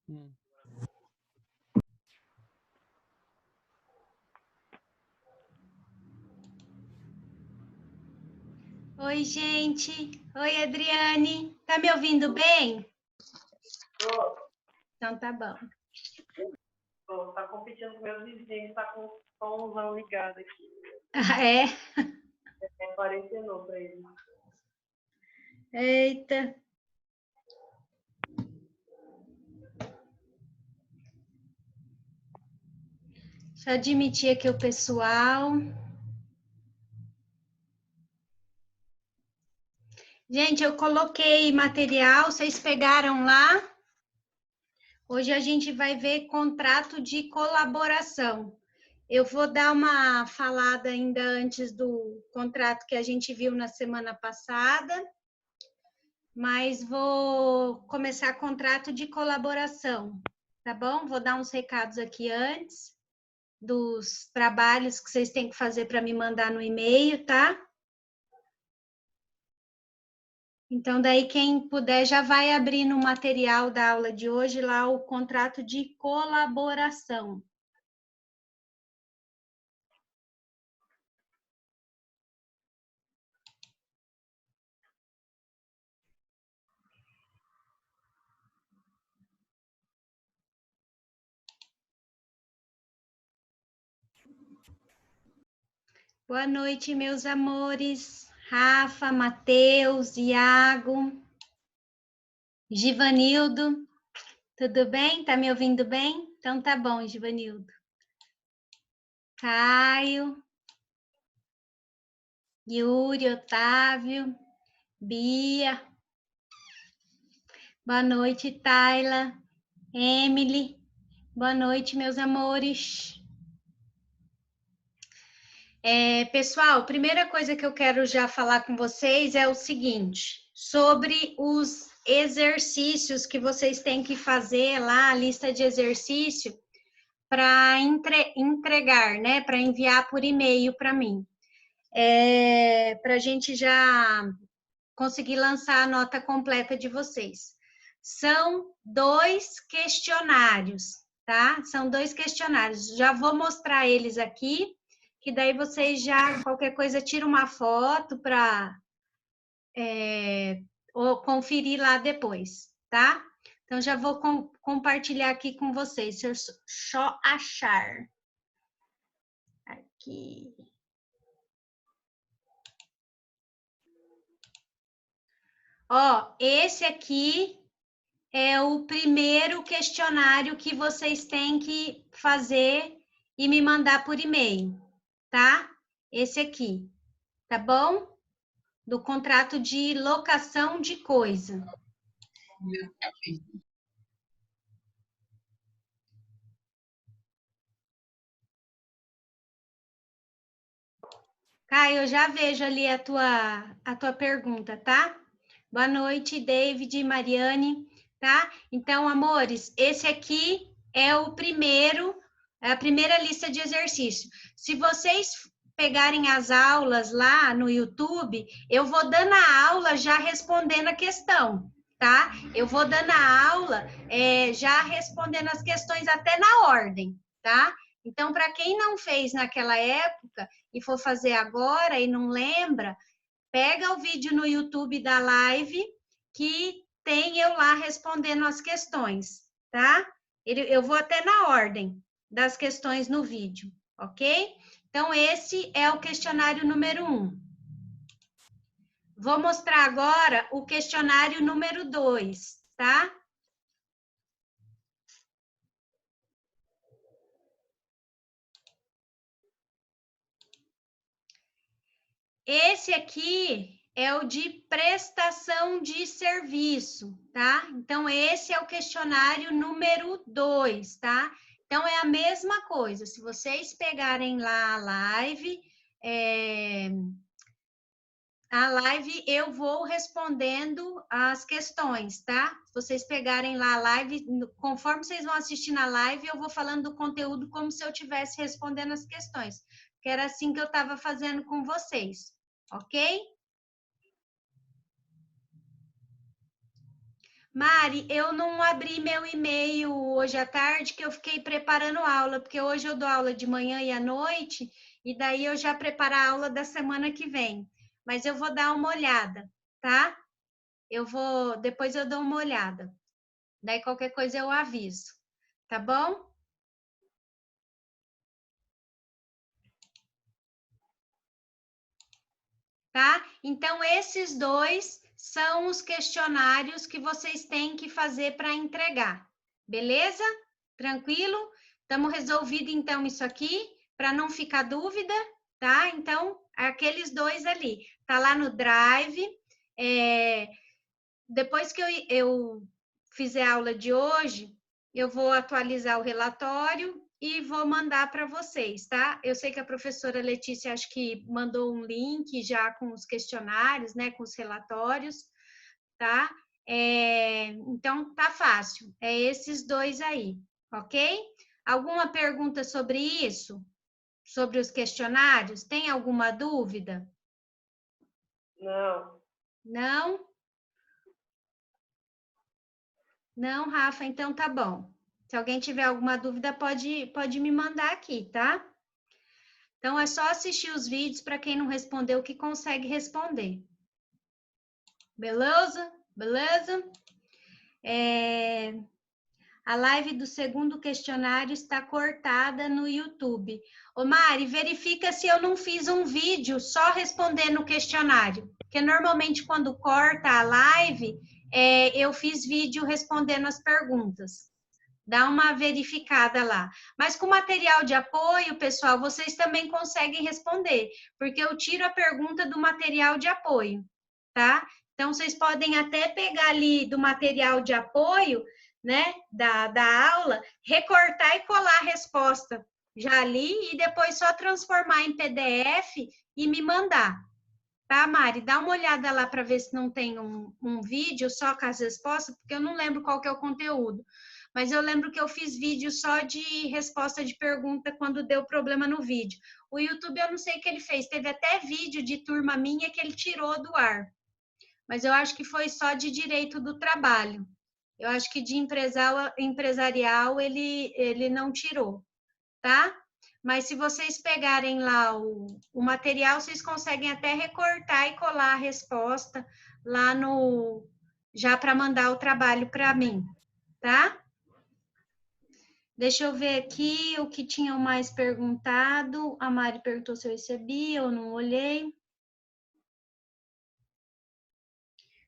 Hum. Oi, gente. Oi, Adriane. Tá me ouvindo bem? Então tá bom. Tá competindo com meus vizinhos, tá com o somzão ligado aqui. Ah, é? Apareceu pra ele. Eita. Deixa eu admitir aqui o pessoal. Gente, eu coloquei material, vocês pegaram lá? Hoje a gente vai ver contrato de colaboração. Eu vou dar uma falada ainda antes do contrato que a gente viu na semana passada, mas vou começar contrato de colaboração, tá bom? Vou dar uns recados aqui antes dos trabalhos que vocês têm que fazer para me mandar no e-mail, tá? Então, daí, quem puder já vai abrir no material da aula de hoje lá o contrato de colaboração. Boa noite, meus amores. Rafa, Matheus, Iago, Givanildo. Tudo bem? Tá me ouvindo bem? Então tá bom, Givanildo. Caio, Yuri, Otávio, Bia. Boa noite, Tayla, Emily. Boa noite, meus amores. Pessoal, primeira coisa que eu quero já falar com vocês é o seguinte, sobre os exercícios que vocês têm que fazer lá, a lista de exercício, para entregar, né? Para enviar por e-mail para mim. Para a gente já conseguir lançar a nota completa de vocês. São 2 questionários, tá? São 2 questionários. Já vou mostrar eles aqui, que daí vocês já, qualquer coisa, tira uma foto para conferir lá depois, tá? Então, já vou compartilhar aqui com vocês, se eu só achar. Aqui. Ó, esse aqui é o primeiro questionário que vocês têm que fazer e me mandar por e-mail, tá? Esse aqui, tá bom? Do contrato de locação de coisa. Caio, eu já vejo ali a tua pergunta, tá? Boa noite, David, Mariane, tá? Então, amores, esse aqui é o primeiro, é a primeira lista de exercício. Se vocês pegarem as aulas lá no YouTube, eu vou dando a aula já respondendo a questão, tá? Eu vou dando a aula já respondendo as questões até na ordem, tá? Então, para quem não fez naquela época e for fazer agora e não lembra, pega o vídeo no YouTube da live que tem eu lá respondendo as questões, tá? Eu vou até na ordem das questões no vídeo, ok? Então, esse é o questionário número 1. Vou mostrar agora o questionário número 2, tá? Esse aqui é o de prestação de serviço, tá? Então, esse é o questionário número 2, tá? Então, é a mesma coisa. Se vocês pegarem lá a live eu vou respondendo as questões, tá? Se vocês pegarem lá a live, conforme vocês vão assistir na live, eu vou falando do conteúdo como se eu estivesse respondendo as questões. Que era assim que eu estava fazendo com vocês, ok? Mari, eu não abri meu e-mail hoje à tarde, que eu fiquei preparando aula, porque hoje eu dou aula de manhã e à noite, e daí eu já preparo a aula da semana que vem. Mas eu vou dar uma olhada, tá? Depois eu dou uma olhada. Daí qualquer coisa eu aviso, tá bom? Tá? Então, esses dois são os questionários que vocês têm que fazer para entregar, beleza? Tranquilo? Estamos resolvido então isso aqui, para não ficar dúvida, tá? Então, aqueles dois ali, tá lá no Drive. Depois que eu fizer a aula de hoje, eu vou atualizar o relatório e vou mandar para vocês, tá? Eu sei que a professora Letícia acho que mandou um link já com os questionários, né, com os relatórios, tá? Então, tá fácil. É esses dois aí, ok? Alguma pergunta sobre isso? Sobre os questionários? Tem alguma dúvida? Não. Não? Não, Rafa, então tá bom. Se alguém tiver alguma dúvida, pode me mandar aqui, tá? Então, é só assistir os vídeos para quem não respondeu, que consegue responder. Beleza? Beleza? A live do segundo questionário está cortada no YouTube. Ô Mari, verifica se eu não fiz um vídeo só respondendo o questionário. Porque normalmente quando corta a live, eu fiz vídeo respondendo as perguntas. Dá uma verificada lá. Mas com material de apoio, pessoal, vocês também conseguem responder, porque eu tiro a pergunta do material de apoio, tá? Então, vocês podem até pegar ali do material de apoio, né, da aula, recortar e colar a resposta já ali e depois só transformar em PDF e me mandar. Tá, Mari? Dá uma olhada lá para ver se não tem um vídeo só com as respostas, porque eu não lembro qual que é o conteúdo. Mas eu lembro que eu fiz vídeo só de resposta de pergunta quando deu problema no vídeo. O YouTube, eu não sei o que ele fez. Teve até vídeo de turma minha que ele tirou do ar. Mas eu acho que foi só de direito do trabalho. Eu acho que de empresarial ele não tirou, tá? Mas se vocês pegarem lá o material, vocês conseguem até recortar e colar a resposta lá no... já para mandar o trabalho para mim, tá? Deixa eu ver aqui o que tinham mais perguntado. A Mari perguntou se eu recebi, eu não olhei.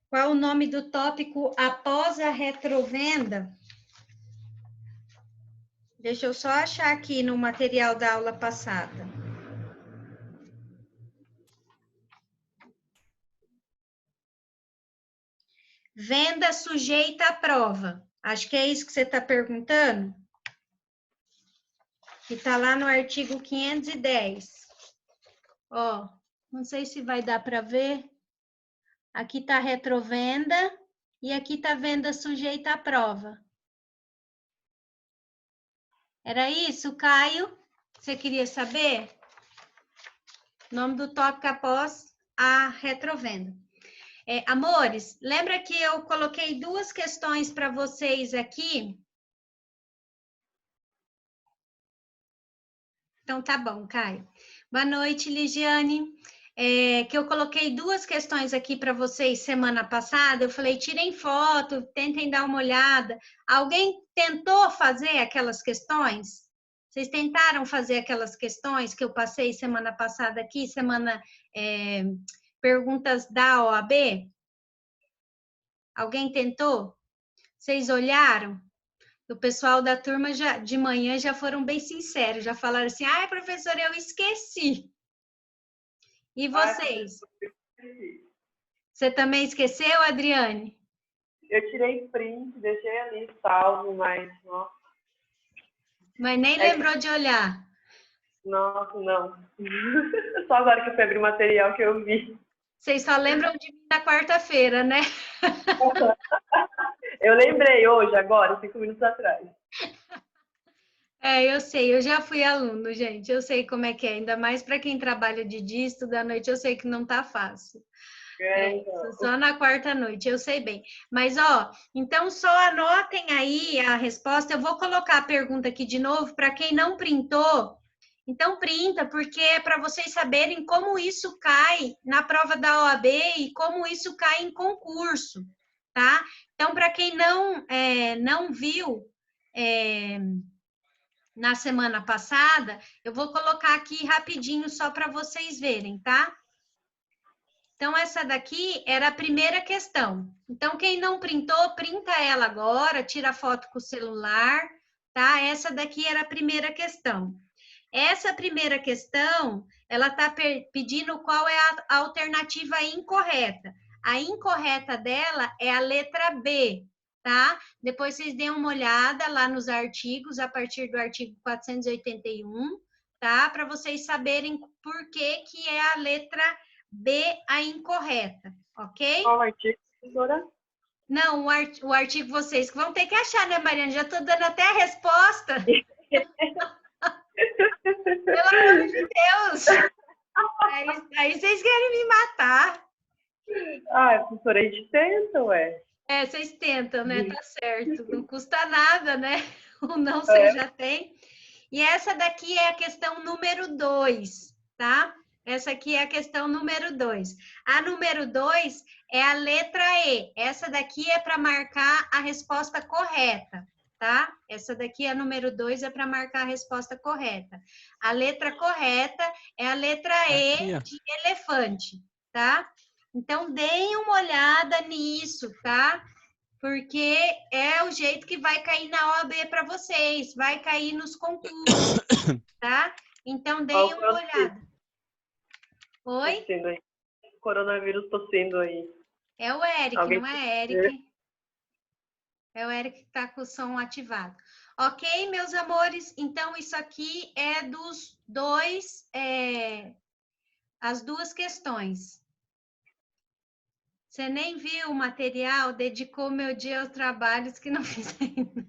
Qual o nome do tópico após a retrovenda? Deixa eu só achar aqui no material da aula passada. Venda sujeita à prova. Acho que é isso que você está perguntando. Que está lá no artigo 510. Ó, não sei se vai dar para ver. Aqui está retrovenda e aqui está venda sujeita à prova. Era isso, Caio? Você queria saber? Nome do tópico após a retrovenda. Amores, lembra que eu coloquei duas questões para vocês aqui? Então, tá bom, Caio. Boa noite, Ligiane. Que eu coloquei duas questões aqui para vocês semana passada. Eu falei, tirem foto, tentem dar uma olhada. Alguém tentou fazer aquelas questões? Vocês tentaram fazer aquelas questões que eu passei semana passada aqui, perguntas da OAB? Alguém tentou? Vocês olharam? O pessoal da turma de manhã já foram bem sinceros, já falaram assim, ai, professora, eu esqueci. E vocês? Você também esqueceu, Adriane? Eu tirei print, deixei ali salvo, mas nossa. Mas nem lembrou de olhar. Nossa, não. Só agora que eu fui abrir o material que eu vi. Vocês só lembram de mim na quarta-feira, né? Eu lembrei hoje, agora, 5 minutos atrás. Eu sei, eu já fui aluno, gente. Eu sei como é que é, ainda mais para quem trabalha de dia, estuda à noite, eu sei que não tá fácil. Só na quarta noite, eu sei bem. Mas, ó, então só anotem aí a resposta. Eu vou colocar a pergunta aqui de novo para quem não printou. Então, printa, porque é para vocês saberem como isso cai na prova da OAB e como isso cai em concurso, tá? Então, para quem não viu na semana passada, eu vou colocar aqui rapidinho só para vocês verem, tá? Então, essa daqui era a primeira questão. Então, quem não printou, printa ela agora, tira a foto com o celular, tá? Essa daqui era a primeira questão. Essa primeira questão, ela está pedindo qual é a alternativa incorreta. A incorreta dela é a letra B, tá? Depois vocês deem uma olhada lá nos artigos, a partir do artigo 481, tá? Para vocês saberem por que que é a letra B a incorreta, ok? Qual artigo, professora? Não, o artigo vocês que vão ter que achar, né, Mariana? Já estou dando até a resposta. Pelo amor de Deus! Aí vocês querem me matar. Ah, professora, a gente tenta, ué. Vocês tentam, né? Tá certo. Não custa nada, né? O não você já tem. E essa daqui é a questão número 2, tá? Essa aqui é a questão número 2. A número 2 é a letra E. Essa daqui é para marcar a resposta correta, tá? Essa daqui, a número 2, é para marcar a resposta correta. A letra correta é a letra E de elefante, tá? Então, deem uma olhada nisso, tá? Porque é o jeito que vai cair na OAB para vocês, vai cair nos concursos, tá? Então, deem uma olhada. Oi? Coronavírus tossindo aí. É o Eric, não é Eric? É o Eric que está com o som ativado. Ok, meus amores? Então, isso aqui é dos dois, as duas questões. Você nem viu o material, dedicou meu dia aos trabalhos que não fiz ainda.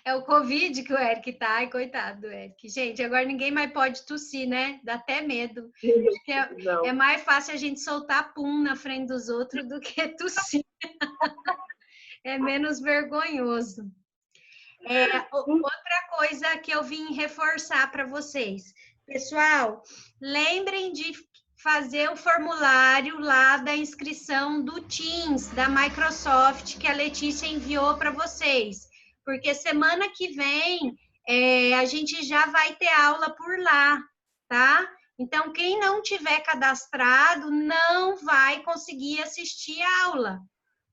É o Covid que o Eric tá. Ai, coitado do Eric. Gente, agora ninguém mais pode tossir, né? Dá até medo. É mais fácil a gente soltar pum na frente dos outros do que tossir. É menos vergonhoso. Outra coisa que eu vim reforçar para vocês. Pessoal, lembrem de fazer o formulário lá da inscrição do Teams, da Microsoft, que a Letícia enviou para vocês. Porque semana que vem a gente já vai ter aula por lá, tá? Então, quem não tiver cadastrado não vai conseguir assistir a aula,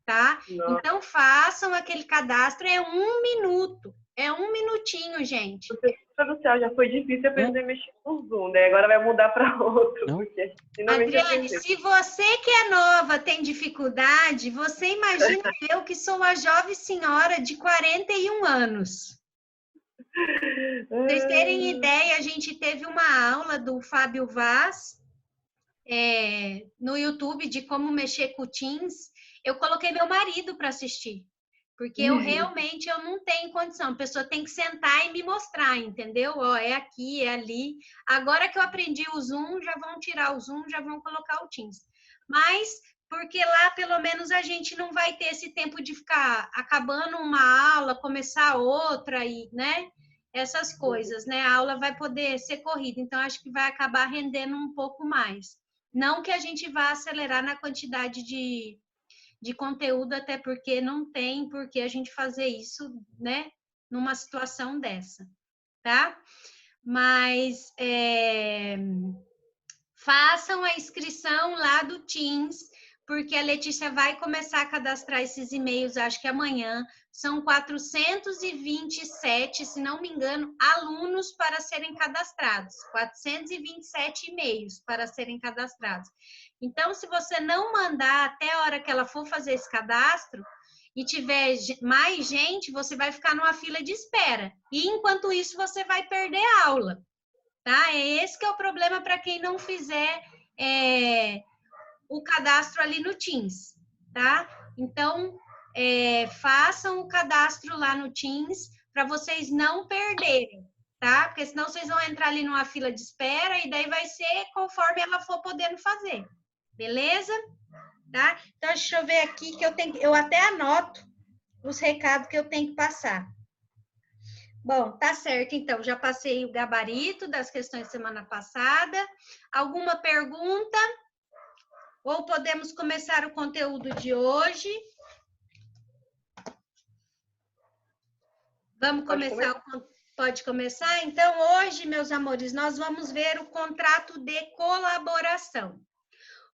tá? Não. Então, façam aquele cadastro, é 1 minuto. É 1 minutinho, gente. Professora do céu, já foi difícil aprender a mexer no Zoom, né? Agora vai mudar para outro. Porque Adriane, se você que é nova tem dificuldade, você imagina eu que sou uma jovem senhora de 41 anos. Pra vocês terem ideia, a gente teve uma aula do Fábio Vaz no YouTube de como mexer com o Teams. Eu coloquei meu marido para assistir. Porque eu realmente não tenho condição. A pessoa tem que sentar e me mostrar, entendeu? Ó, é aqui, é ali. Agora que eu aprendi o Zoom, já vão tirar o Zoom, já vão colocar o Teams. Mas, porque lá, pelo menos, a gente não vai ter esse tempo de ficar acabando uma aula, começar outra, e, né? Essas coisas, né? A aula vai poder ser corrida. Então, acho que vai acabar rendendo um pouco mais. Não que a gente vá acelerar na quantidade de conteúdo, até porque não tem por que a gente fazer isso, né, numa situação dessa, tá? Mas façam a inscrição lá do Teams, porque a Letícia vai começar a cadastrar esses e-mails, acho que amanhã. São 427, se não me engano, alunos para serem cadastrados. 427 e-mails para serem cadastrados. Então, se você não mandar até a hora que ela for fazer esse cadastro e tiver mais gente, você vai ficar numa fila de espera. E, enquanto isso, você vai perder a aula. Tá? Esse que é o problema para quem não fizer o cadastro ali no Teams, tá? Então, façam o cadastro lá no Teams para vocês não perderem, tá? Porque senão vocês vão entrar ali numa fila de espera e daí vai ser conforme ela for podendo fazer, Beleza? Tá? Então, deixa eu ver aqui que eu até anoto os recados que eu tenho que passar. Bom, tá certo, então, já passei o gabarito das questões semana passada. Alguma pergunta? Ou podemos começar o conteúdo de hoje? Vamos começar? Pode começar? Então, hoje, meus amores, nós vamos ver o contrato de colaboração.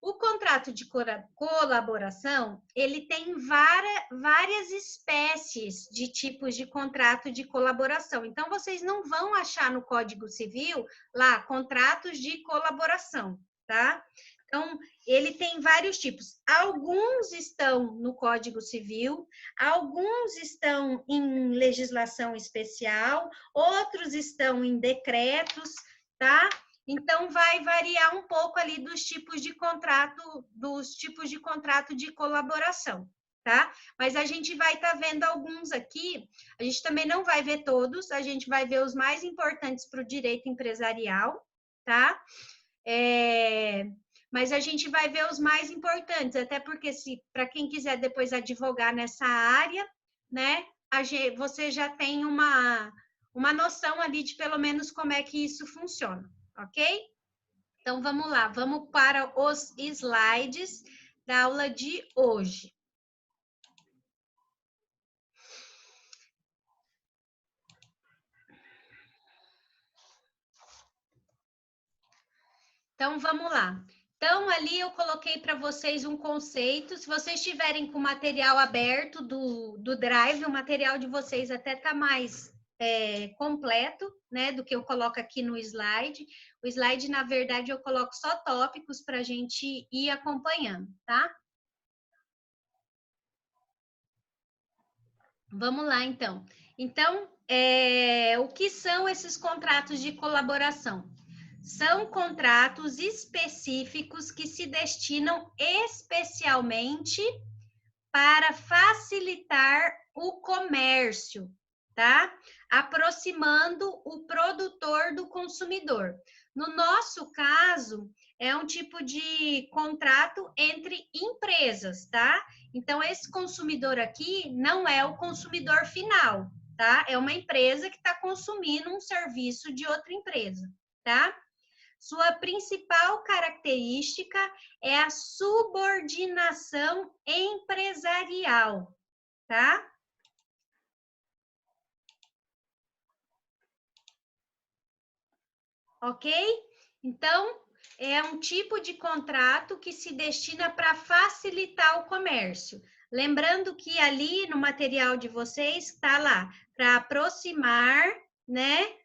O contrato de colaboração, ele tem várias espécies de tipos de contrato de colaboração. Então, vocês não vão achar no Código Civil lá contratos de colaboração, tá? Então, ele tem vários tipos. Alguns estão no Código Civil, alguns estão em legislação especial, outros estão em decretos, tá? Então, vai variar um pouco ali dos tipos de contrato de colaboração, tá? Mas a gente vai estar vendo alguns aqui, a gente também não vai ver todos, a gente vai ver os mais importantes para o direito empresarial, tá? Mas a gente vai ver os mais importantes, até porque para quem quiser depois advogar nessa área, né, você já tem uma noção ali de pelo menos como é que isso funciona, ok? Então, vamos lá, vamos para os slides da aula de hoje. Então, vamos lá. Então, ali eu coloquei para vocês um conceito. Se vocês estiverem com o material aberto do Drive, o material de vocês até está mais completo, né, do que eu coloco aqui no slide. O slide, na verdade, eu coloco só tópicos para a gente ir acompanhando, tá? Vamos lá, então. Então, o que são esses contratos de colaboração? São contratos específicos que se destinam especialmente para facilitar o comércio, tá? Aproximando o produtor do consumidor. No nosso caso, é um tipo de contrato entre empresas, tá? Então, esse consumidor aqui não é o consumidor final, tá? É uma empresa que está consumindo um serviço de outra empresa, tá? Sua principal característica é a subordinação empresarial, tá? Ok? Então, é um tipo de contrato que se destina para facilitar o comércio. Lembrando que ali no material de vocês está lá para aproximar, né?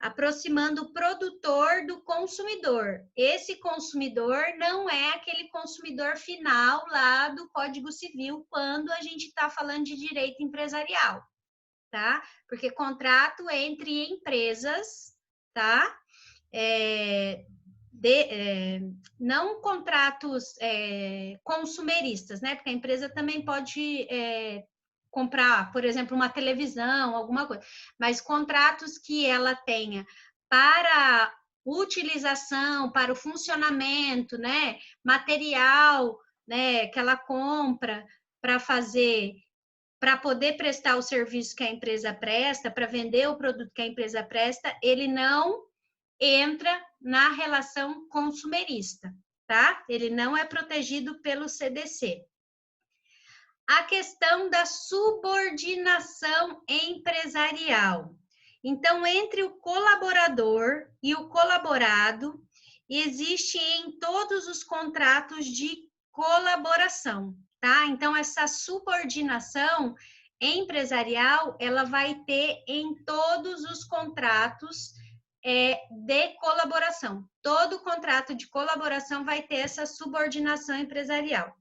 Aproximando o produtor do consumidor. Esse consumidor não é aquele consumidor final lá do Código Civil quando a gente está falando de direito empresarial, tá? Porque contrato entre empresas, tá? Não contratos consumeristas, né? Porque a empresa também pode comprar, por exemplo, uma televisão, alguma coisa, mas contratos que ela tenha para utilização, para o funcionamento, né? Material, né? Que ela compra para fazer, para poder prestar o serviço que a empresa presta, para vender o produto que a empresa presta, ele não entra na relação consumerista, tá? Ele não é protegido pelo CDC. A questão da subordinação empresarial. Então, entre o colaborador e o colaborado, existe em todos os contratos de colaboração, tá? Então, essa subordinação empresarial, ela vai ter em todos os contratos de colaboração. Todo contrato de colaboração vai ter essa subordinação empresarial.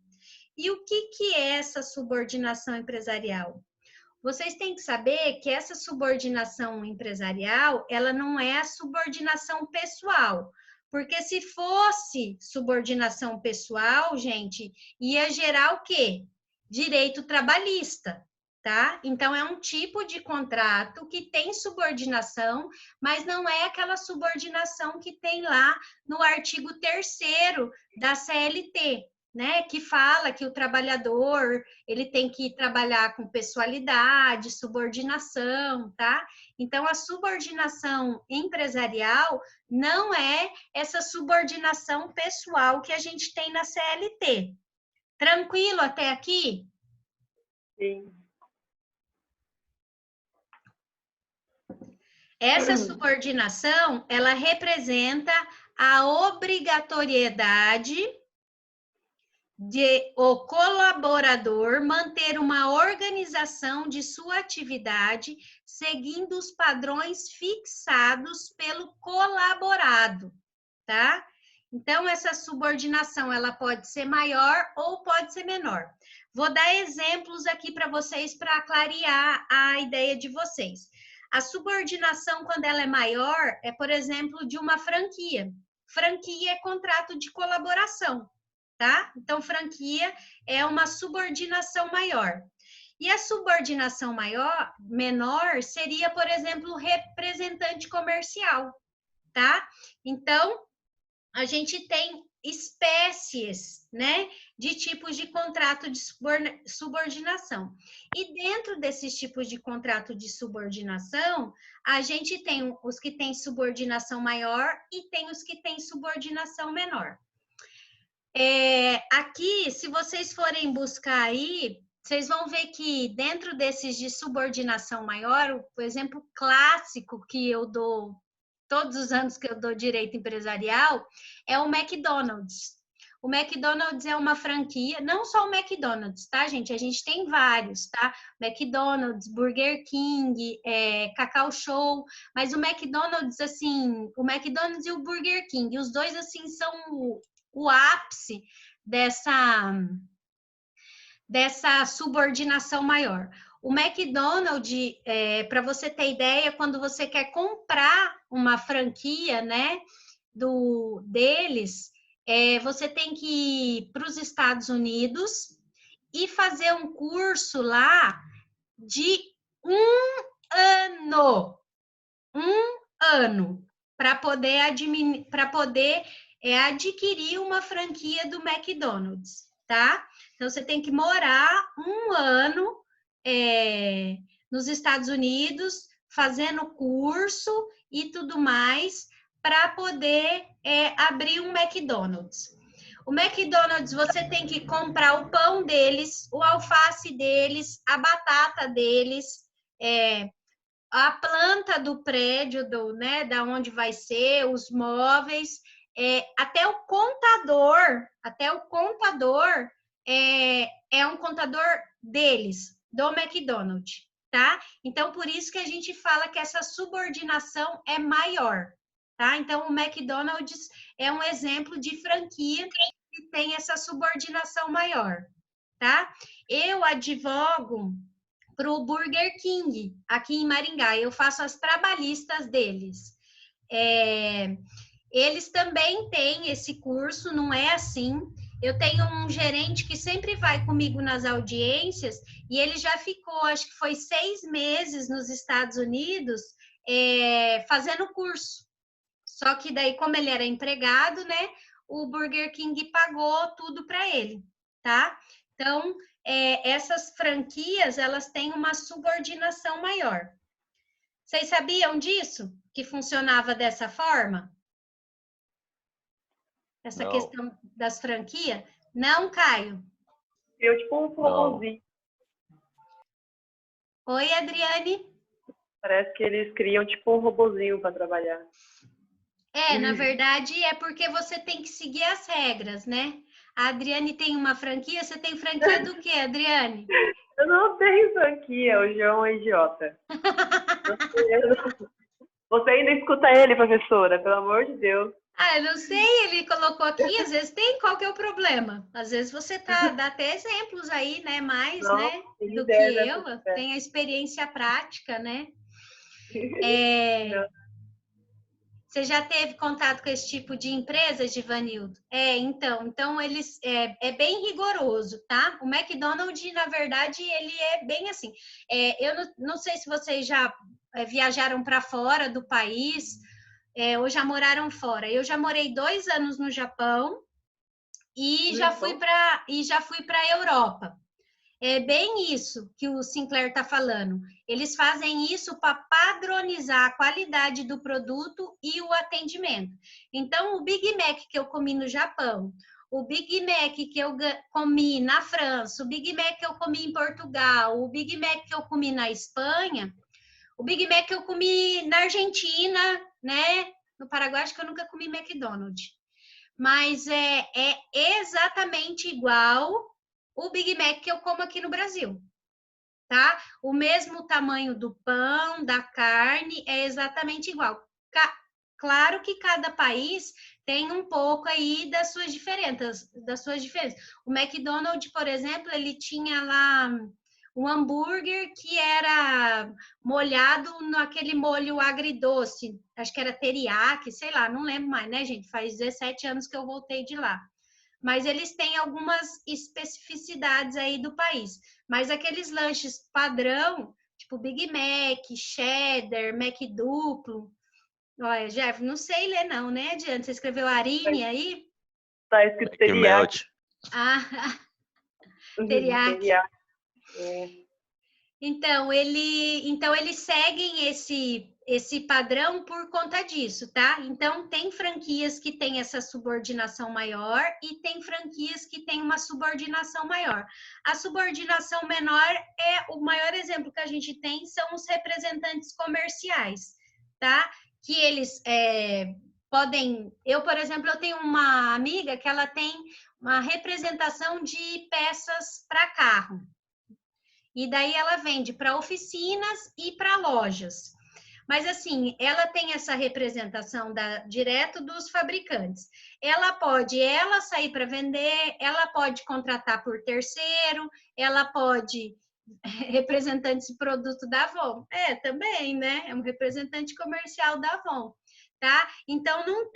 E o que é essa subordinação empresarial? Vocês têm que saber que essa subordinação empresarial, ela não é a subordinação pessoal. Porque se fosse subordinação pessoal, gente, ia gerar o quê? Direito trabalhista, tá? Então, é um tipo de contrato que tem subordinação, mas não é aquela subordinação que tem lá no artigo 3º da CLT, né? Que fala que o trabalhador, ele tem que trabalhar com pessoalidade, subordinação, tá? Então, a subordinação empresarial não é essa subordinação pessoal que a gente tem na CLT. Tranquilo até aqui? Sim. Essa subordinação, ela representa a obrigatoriedade de o colaborador manter uma organização de sua atividade seguindo os padrões fixados pelo colaborado, tá? Então, essa subordinação, ela pode ser maior ou pode ser menor. Vou dar exemplos aqui para vocês, para clarear a ideia de vocês. A subordinação, quando ela é maior, é, por exemplo, de uma franquia. Franquia é contrato de colaboração, tá? Então, franquia é uma subordinação maior. E a subordinação menor seria, por exemplo, representante comercial, tá? Então, a gente tem espécies, né, de tipos de contrato de subordinação. E dentro desses tipos de contrato de subordinação, a gente tem os que têm subordinação maior e tem os que têm subordinação menor. Aqui, se vocês forem buscar aí, vocês vão ver que dentro desses de subordinação maior, o exemplo clássico que eu dou todos os anos que eu dou direito empresarial, é o McDonald's. O McDonald's é uma franquia, não só o McDonald's, tá, gente? A gente tem vários, tá? McDonald's, Burger King, Cacau Show, mas o McDonald's, assim, o McDonald's e o Burger King, os dois, assim, são o ápice dessa subordinação maior. O McDonald's, para você ter ideia, quando você quer comprar uma franquia, né, deles, você tem que ir para os Estados Unidos e fazer um curso lá de um ano, para poder adquirir uma franquia do McDonald's, tá? Então, você tem que morar um ano nos Estados Unidos, fazendo curso e tudo mais, para poder abrir um McDonald's. O McDonald's, você tem que comprar o pão deles, o alface deles, a batata deles, a planta do prédio, né, da onde vai ser, os móveis, até o contador é um contador deles, do McDonald's, tá? Então, por isso que a gente fala que essa subordinação é maior, tá? Então, o McDonald's é um exemplo de franquia que tem essa subordinação maior, tá? Eu advogo para o Burger King, aqui em Maringá. Eu faço as trabalhistas deles. Eles também têm esse curso, não é assim. Eu tenho um gerente que sempre vai comigo nas audiências e ele já ficou, acho que foi 6 meses nos Estados Unidos fazendo curso. Só que daí, como ele era empregado, né, o Burger King pagou tudo para ele, tá? Então, essas franquias, elas têm uma subordinação maior. Vocês sabiam disso? Que funcionava dessa forma? Essa questão das franquias? Não, Caio? Eu, tipo, um robôzinho. Oi, Adriane? Parece que eles criam, tipo, um robozinho para trabalhar. Na verdade, é porque você tem que seguir as regras, né? A Adriane tem uma franquia, você tem franquia do quê, Adriane? Eu não tenho franquia, o João é idiota. Você ainda escuta ele, professora, pelo amor de Deus. Eu não sei, ele colocou aqui, às vezes tem, qual que é o problema? Às vezes você dá até exemplos aí, né, mais, não, né, do que eu, tem a experiência prática, né? Você já teve contato com esse tipo de empresa, Givanildo? Então eles é bem rigoroso, tá? O McDonald's, na verdade, ele é bem assim. Eu não sei se vocês já viajaram para fora do país, ou já moraram fora. Eu já morei 2 anos no Japão e já fui para a Europa. É bem isso que o Sinclair está falando. Eles fazem isso para padronizar a qualidade do produto e o atendimento. Então, o Big Mac que eu comi no Japão, o Big Mac que eu comi na França, o Big Mac que eu comi em Portugal, o Big Mac que eu comi na Espanha, o Big Mac que eu comi na Argentina, né? No Paraguai, acho que eu nunca comi McDonald's. Mas é exatamente igual o Big Mac que eu como aqui no Brasil, tá? O mesmo tamanho do pão, da carne, é exatamente igual. Claro que cada país tem um pouco aí das suas diferenças. O McDonald's, por exemplo, ele tinha lá um hambúrguer que era molhado naquele molho agridoce, acho que era teriyaki, sei lá, não lembro mais, né, gente? Faz 17 anos que eu voltei de lá. Mas eles têm algumas especificidades aí do país. Mas aqueles lanches padrão, tipo Big Mac, Cheddar, Mac duplo. Olha, Jeff, não sei ler não, né? Adianta. Você escreveu Arine aí? Tá escrito teriyaki. Ah, teriyaki. Então, eles seguem esse padrão por conta disso, tá? Então, tem franquias que têm essa subordinação maior e tem franquias que têm uma subordinação maior. A subordinação menor o maior exemplo que a gente tem são os representantes comerciais, tá? Que eles podem... Eu, por exemplo, eu tenho uma amiga que ela tem uma representação de peças para carro. E daí ela vende para oficinas e para lojas. Mas assim, ela tem essa representação direto dos fabricantes. Ela pode sair para vender, ela pode contratar por terceiro, ela pode representante de produto da Avon. Também, né? É um representante comercial da Avon. Tá? Então, não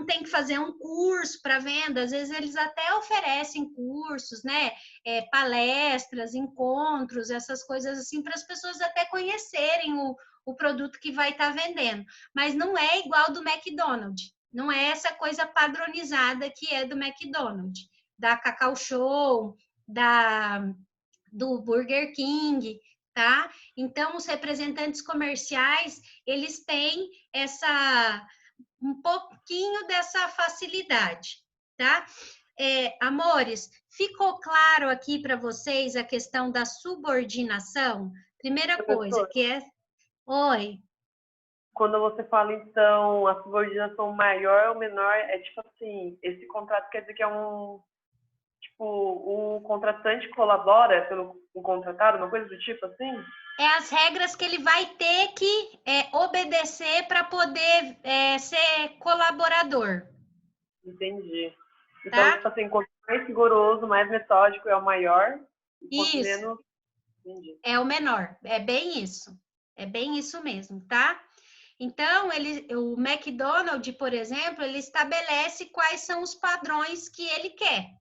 tem que fazer um curso para venda, às vezes eles até oferecem cursos, né? Palestras, encontros, essas coisas assim, para as pessoas até conhecerem o produto que vai estar vendendo, mas não é igual do McDonald's, não é essa coisa padronizada que é do McDonald's, da Cacau Show, do Burger King, tá? Então, os representantes comerciais, eles têm um pouquinho dessa facilidade, tá? Amores, ficou claro aqui para vocês a questão da subordinação? Primeira coisa, que é... Oi. Quando você fala, então, a subordinação maior ou menor, é tipo assim, esse contrato quer dizer que é tipo, o contratante colabora pelo contratado, uma coisa do tipo assim? As regras que ele vai ter que obedecer para poder ser colaborador. Entendi. Então, Tá? tipo assim, quanto mais rigoroso, mais metódico é o maior, e quanto Isso. menos... Entendi. É o menor. É bem isso. É bem isso mesmo, tá? Então, o McDonald's, por exemplo, ele estabelece quais são os padrões que ele quer,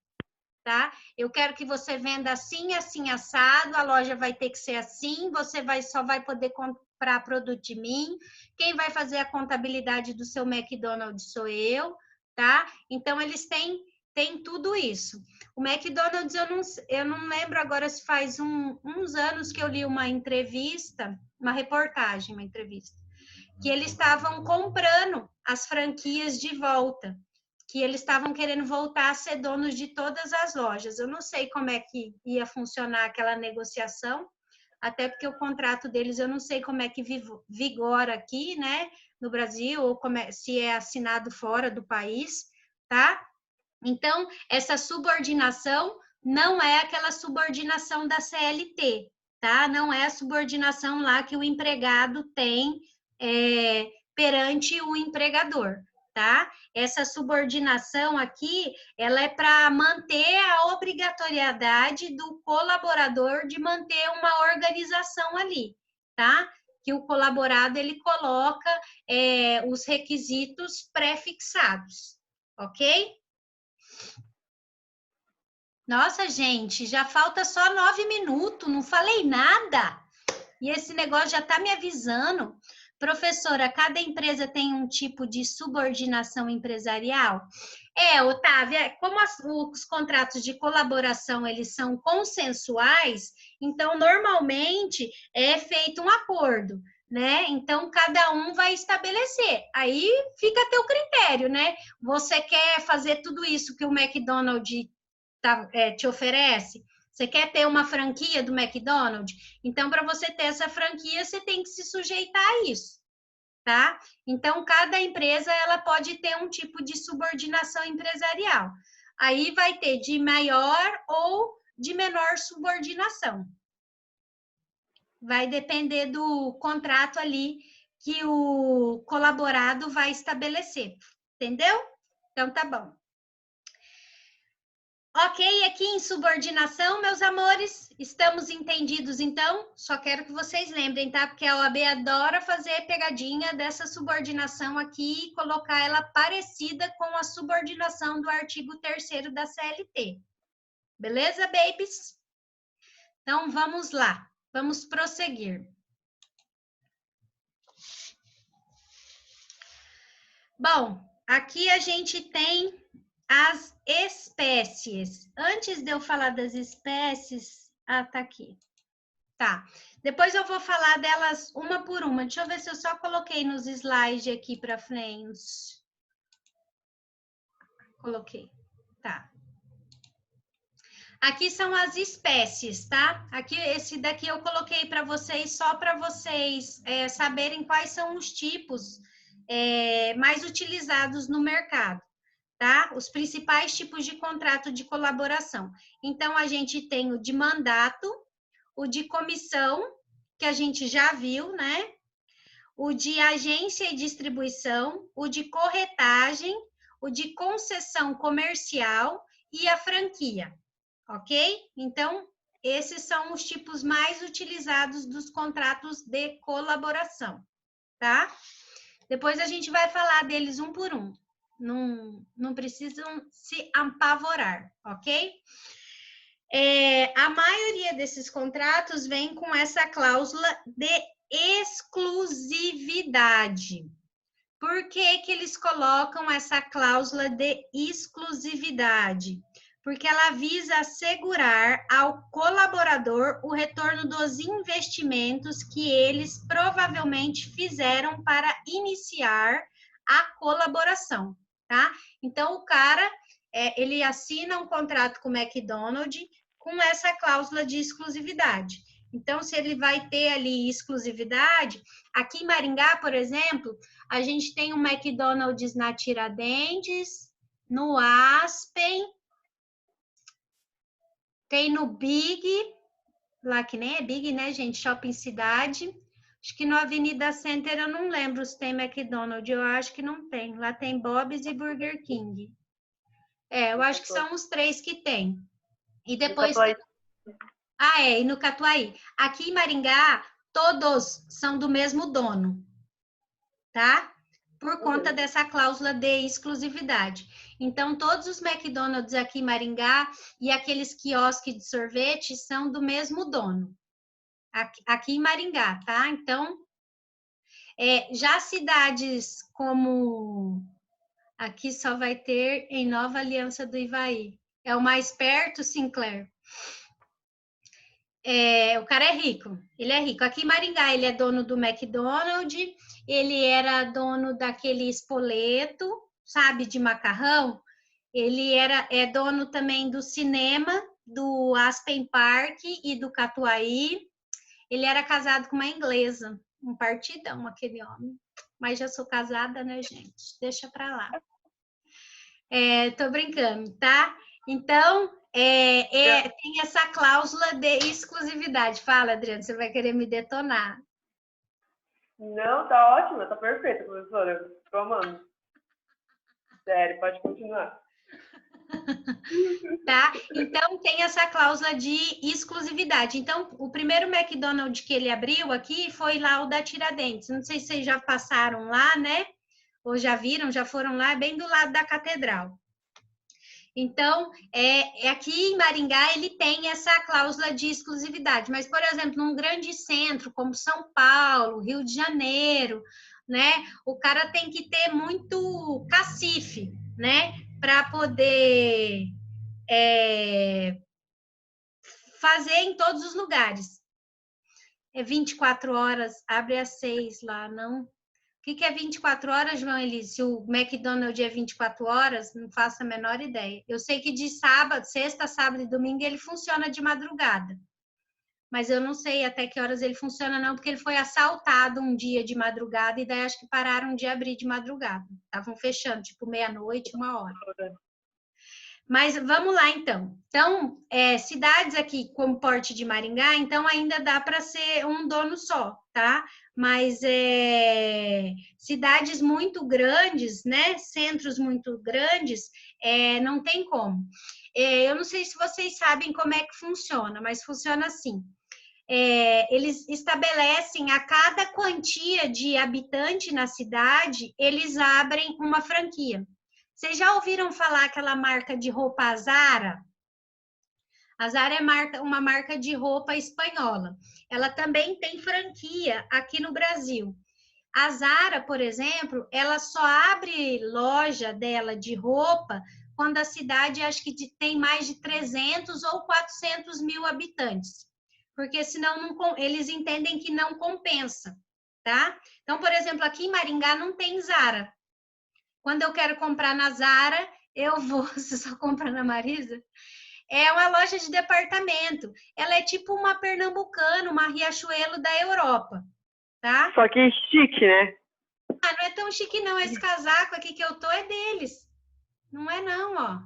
tá? Eu quero que você venda assim, assim, assado, a loja vai ter que ser assim, você só vai poder comprar produto de mim, quem vai fazer a contabilidade do seu McDonald's sou eu, tá? Então, eles têm tudo isso. O McDonald's, eu não lembro agora se faz uns anos que eu li uma entrevista, uma entrevista, que eles estavam comprando as franquias de volta, que eles estavam querendo voltar a ser donos de todas as lojas. Eu não sei como é que ia funcionar aquela negociação, até porque o contrato deles eu não sei como é que vigora aqui, né, no Brasil, ou se é assinado fora do país, tá? Então, essa subordinação não é aquela subordinação da CLT, tá? Não é a subordinação lá que o empregado tem perante o empregador, tá? Essa subordinação aqui, ela é para manter a obrigatoriedade do colaborador de manter uma organização ali, tá? que o colaborado ele coloca os requisitos pré-fixados, ok? Nossa, gente, já falta só 9 minutos, não falei nada. E esse negócio já está me avisando. Professora, cada empresa tem um tipo de subordinação empresarial? Otávia, como os contratos de colaboração, eles são consensuais, então, normalmente, é feito um acordo, né? Então, cada um vai estabelecer. Aí, fica a teu critério, né? Você quer fazer tudo isso que o McDonald's te oferece? Você quer ter uma franquia do McDonald's? Então, para você ter essa franquia, você tem que se sujeitar a isso, tá? Então, cada empresa, ela pode ter um tipo de subordinação empresarial. Aí vai ter de maior ou de menor subordinação. Vai depender do contrato ali que o colaborado vai estabelecer, entendeu? Então, tá bom. Ok, aqui em subordinação, meus amores, estamos entendidos então? Só quero que vocês lembrem, tá? Porque a OAB adora fazer pegadinha dessa subordinação aqui e colocar ela parecida com a subordinação do artigo 3º da CLT. Beleza, babies? Então, vamos lá. Vamos prosseguir. Bom, aqui a gente tem as espécies. Antes de eu falar das espécies... Ah, tá aqui. Tá. Depois eu vou falar delas uma por uma. Deixa eu ver se eu só coloquei nos slides aqui para frente. Coloquei. Tá. Aqui são as espécies, tá? Aqui, esse daqui eu coloquei para vocês, só para vocês saberem quais são os tipos mais utilizados no mercado. Tá? Os principais tipos de contrato de colaboração. Então, a gente tem o de mandato, o de comissão, que a gente já viu, né? O de agência e distribuição, o de corretagem, o de concessão comercial e a franquia, ok? Então, esses são os tipos mais utilizados dos contratos de colaboração, tá? Depois a gente vai falar deles um por um. Não precisam se apavorar, ok? A maioria desses contratos vem com essa cláusula de exclusividade. Por que que eles colocam essa cláusula de exclusividade? Porque ela visa assegurar ao colaborador o retorno dos investimentos que eles provavelmente fizeram para iniciar a colaboração, tá? Então, o cara, ele assina um contrato com o McDonald's com essa cláusula de exclusividade. Então, se ele vai ter ali exclusividade, aqui em Maringá, por exemplo, a gente tem um McDonald's na Tiradentes, no Aspen, tem no Big, lá que nem é Big, né, gente? Shopping Cidade. Acho que no Avenida Center eu não lembro se tem McDonald's, eu acho que não tem. Lá tem Bob's e Burger King. Eu acho que são os 3 que tem. E depois... e no Catuaí. Aqui em Maringá, todos são do mesmo dono, tá? Por conta dessa cláusula de exclusividade. Então, todos os McDonald's aqui em Maringá e aqueles quiosques de sorvete são do mesmo dono. Aqui em Maringá, tá? Então, já cidades como... Aqui só vai ter em Nova Aliança do Ivaí. É o mais perto, Sinclair. O cara é rico, ele é rico. Aqui em Maringá, ele é dono do McDonald's, ele era dono daquele espoleto, sabe, de macarrão. Ele é dono também do cinema, do Aspen Park e do Catuaí. Ele era casado com uma inglesa, um partidão, aquele homem. Mas já sou casada, né, gente? Deixa pra lá. Tô brincando, tá? Então, tem essa cláusula de exclusividade. Fala, Adriana, você vai querer me detonar. Não, tá ótima, tá perfeita, professora. Tô amando. Sério, pode continuar. Tá? Então, tem essa cláusula de exclusividade. Então, o primeiro McDonald's que ele abriu aqui foi lá o da Tiradentes. Não sei se vocês já passaram lá, né? Ou já viram, já foram lá, bem do lado da catedral. Então, aqui em Maringá, ele tem essa cláusula de exclusividade. Mas, por exemplo, num grande centro, como São Paulo, Rio de Janeiro, né? O cara tem que ter muito cacife, né? Para poder fazer em todos os lugares. É 24 horas, abre às 6 lá, não? O que é 24 horas, João Elise? Se o McDonald's é 24 horas, não faço a menor ideia. Eu sei que de sábado, sexta, sábado e domingo ele funciona de madrugada. Mas eu não sei até que horas ele funciona, não, porque ele foi assaltado um dia de madrugada e daí acho que pararam de abrir de madrugada. Estavam fechando, tipo, meia-noite, 1 hora. Mas vamos lá, então. Então, cidades aqui como Porte de Maringá, então ainda dá para ser um dono só, tá? Mas cidades muito grandes, né? Centros muito grandes, não tem como. Eu não sei se vocês sabem como é que funciona, mas funciona assim. Eles estabelecem a cada quantia de habitante na cidade, eles abrem uma franquia. Vocês já ouviram falar aquela marca de roupa Zara? A Zara é uma marca de roupa espanhola. Ela também tem franquia aqui no Brasil. A Zara, por exemplo, ela só abre loja dela de roupa quando a cidade acho que tem mais de 300 ou 400 mil habitantes. Porque senão eles entendem que não compensa, tá? Então, por exemplo, aqui em Maringá não tem Zara. Quando eu quero comprar na Zara, eu vou, você só compra na Marisa? É uma loja de departamento. Ela é tipo uma Pernambucana, uma Riachuelo da Europa, tá? Só que chique, né? Ah, não é tão chique não. Esse casaco aqui que eu tô é deles. Não é não, ó.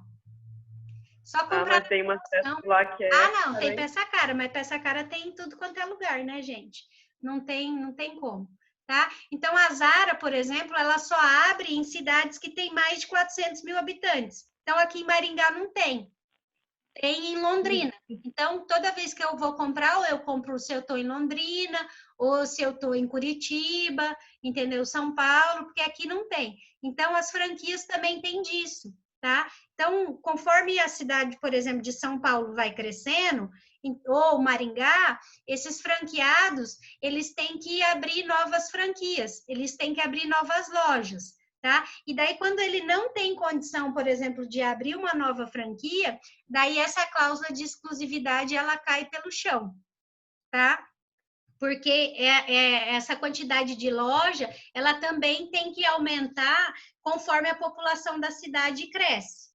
Só comprar mas tem uma não. peça lá que é... Não, tem peça cara, mas peça cara tem em tudo quanto é lugar, né, gente? Não tem como. Tá? Então, a Zara, por exemplo, ela só abre em cidades que tem mais de 400 mil habitantes. Então, aqui em Maringá não tem. Tem em Londrina. Então, toda vez que eu vou comprar, ou eu compro se eu estou em Londrina, ou se eu estou em Curitiba, entendeu? São Paulo, porque aqui não tem. Então, as franquias também têm disso, tá? Então, conforme a cidade, por exemplo, de São Paulo vai crescendo, ou Maringá, esses franqueados, eles têm que abrir novas franquias, eles têm que abrir novas lojas, tá? E daí, quando ele não tem condição, por exemplo, de abrir uma nova franquia, daí essa cláusula de exclusividade, ela cai pelo chão, tá? Porque essa quantidade de loja, ela também tem que aumentar conforme a população da cidade cresce,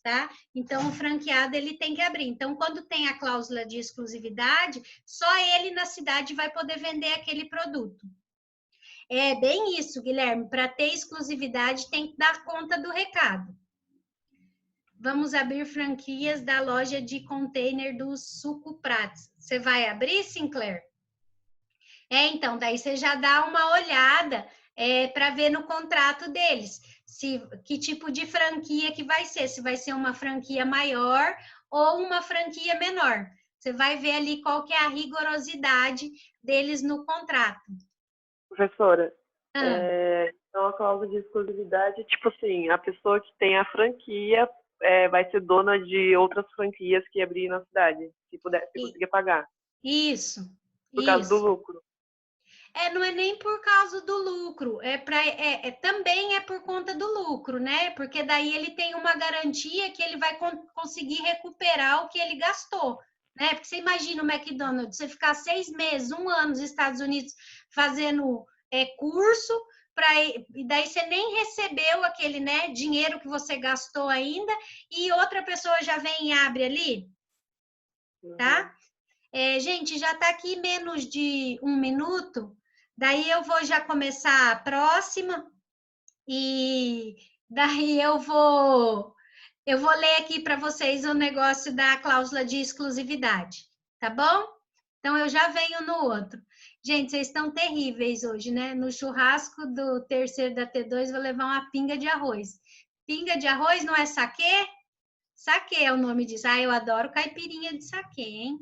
tá? Então, o franqueado, ele tem que abrir. Então, quando tem a cláusula de exclusividade, só ele na cidade vai poder vender aquele produto. É bem isso, Guilherme. Para ter exclusividade, tem que dar conta do recado. Vamos abrir franquias da loja de container do Suco Prats. Você vai abrir, Sinclair? Então, daí você já dá uma olhada para ver no contrato deles que tipo de franquia que vai ser, se vai ser uma franquia maior ou uma franquia menor. Você vai ver ali qual que é a rigorosidade deles no contrato. Professora, então a cláusula de exclusividade, tipo assim, a pessoa que tem a franquia vai ser dona de outras franquias que abrir na cidade, se conseguir pagar. Isso. Por causa do lucro. Não é nem por causa do lucro, também é por conta do lucro, né? Porque daí ele tem uma garantia que ele vai conseguir recuperar o que ele gastou, né? Porque você imagina o McDonald's, você ficar 6 meses, 1 ano nos Estados Unidos fazendo curso, e daí você nem recebeu aquele, né, dinheiro que você gastou ainda, e outra pessoa já vem e abre ali, tá? Gente, já está aqui menos de 1 minuto, daí eu vou já começar a próxima, e daí eu vou ler aqui para vocês o negócio da cláusula de exclusividade, tá bom? Então, eu já venho no outro. Gente, vocês estão terríveis hoje, né? No churrasco do terceiro da T2, vou levar uma pinga de arroz. Pinga de arroz não é saquê? Saquê é o nome disso. Ah, eu adoro caipirinha de saquê, hein?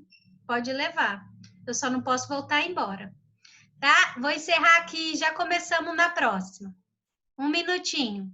Pode levar. Eu só não posso voltar embora. Tá? Vou encerrar aqui, já começamos na próxima. Um minutinho.